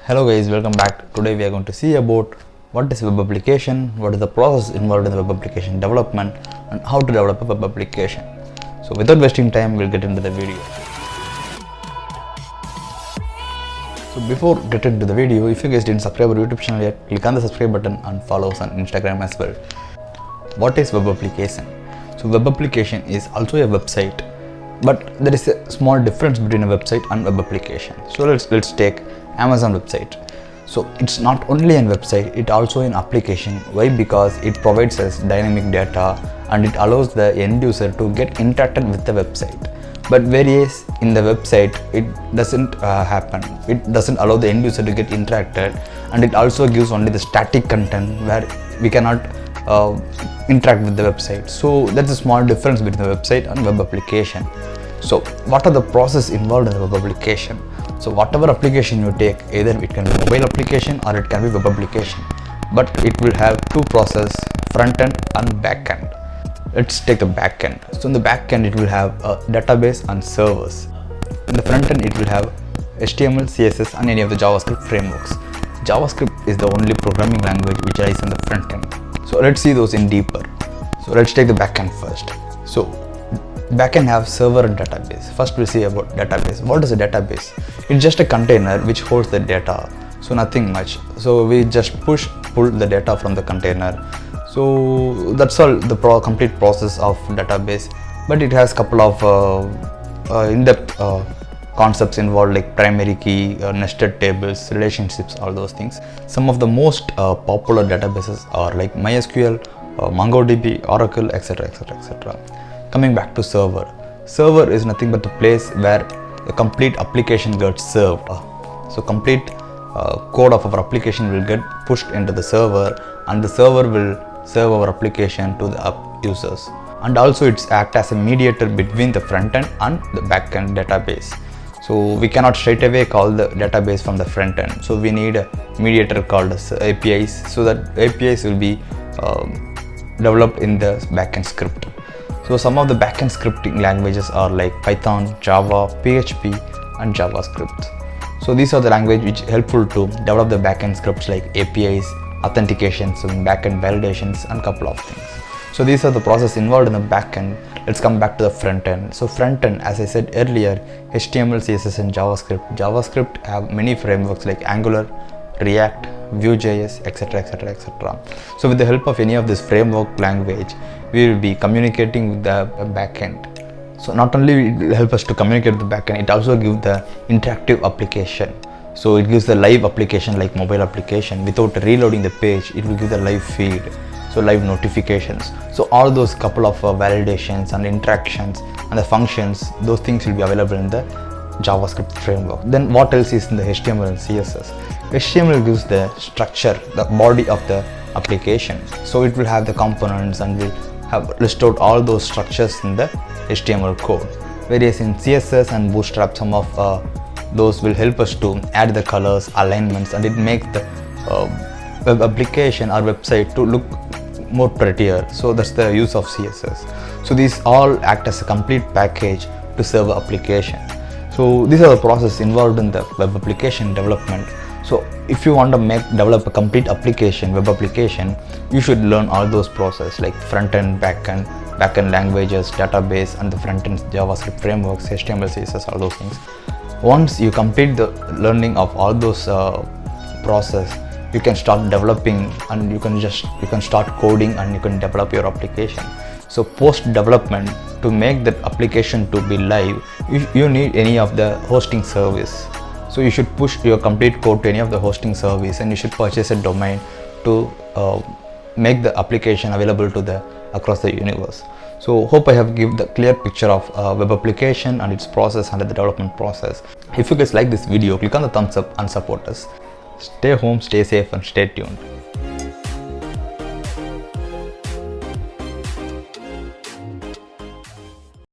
Hello guys, welcome back. Today we are going to see about what is web application, what is the process involved in the web application development, and how to develop a web application. So without wasting time, we'll get into the video. So before getting into the video, if you guys didn't subscribe our YouTube channel yet, click on the subscribe button and follow us on Instagram as well. What is web application? So web application is also a website, but there is a small difference between a website and web application. So let's take Amazon website. So it's not only a website, it also an application. Why? Because it provides us dynamic data and it allows the end user to get interacted with the website. But whereas in the website it doesn't happen. It doesn't allow the end user to get interacted, and it also gives only the static content where we cannot interact with the website. So that's a small difference between the website and web application. So what are the process involved in the web application? So whatever application you take, either it can be mobile application or it can be web application, but it will have two process, front end and backend. Let's take the backend. So in the backend it will have a database and servers. In the front end it will have HTML, CSS and any of the JavaScript frameworks. JavaScript is the only programming language which lies in the front end. So let's see those in deeper. So let's take the backend first. So backend have server and database. First we'll see about database. What is a database? It's just a container which holds the data, so nothing much. So we just pull the data from the container. So that's all the complete process of database. But it has couple of in-depth concepts involved, like primary key, nested tables, relationships, all those things. Some of the most popular databases are like MySQL, MongoDB, Oracle, etc. etc. Coming back to server. Server is nothing but the place where the complete application gets served. So complete code of our application will get pushed into the server, and the server will serve our application to the users. And also it's act as a mediator between the front end and the back end database. So we cannot straight away call the database from the front end. So we need a mediator called as APIs, so that APIs will be developed in the backend script. So some of the backend scripting languages are like Python, Java, PHP and JavaScript. So these are the languages which are helpful to develop the backend scripts like APIs, authentications, and backend validations and couple of things. So these are the process involved in the backend. Let's come back to the front end. So front end, as I said earlier, HTML, CSS and JavaScript. JavaScript have many frameworks like Angular, React, Vue.js, etc. So with the help of any of this framework language, we will be communicating with the backend. So not only it will help us to communicate with the backend, it also gives the interactive application. So it gives the live application like mobile application. Without reloading the page, it will give the live feed, so live notifications. So all those couple of validations and interactions and the functions, those things will be available in the JavaScript framework. Then what else is in the HTML and CSS? HTML gives the structure, the body of the application. So it will have the components and will have list out all those structures in the HTML code. Whereas in CSS and Bootstrap, some of those will help us to add the colors, alignments, and it makes the web application or website to look more prettier. So that's the use of CSS. So these all act as a complete package to serve an application. So these are the processes involved in the web application development. So if you want to develop a complete application, web application, you should learn all those processes like front end, back end languages, database, and the front end JavaScript frameworks, HTML, CSS, all those things. Once you complete the learning of all those process, you can start developing, and you can start coding and you can develop your application. So post development, to make that application to be live, you need any of the hosting service. So you should push your complete code to any of the hosting service, and you should purchase a domain to make the application available to across the universe. So hope I have given the clear picture of web application and its process and the development process. If you guys like this video, click on the thumbs up and support us. Stay home, stay safe and stay tuned.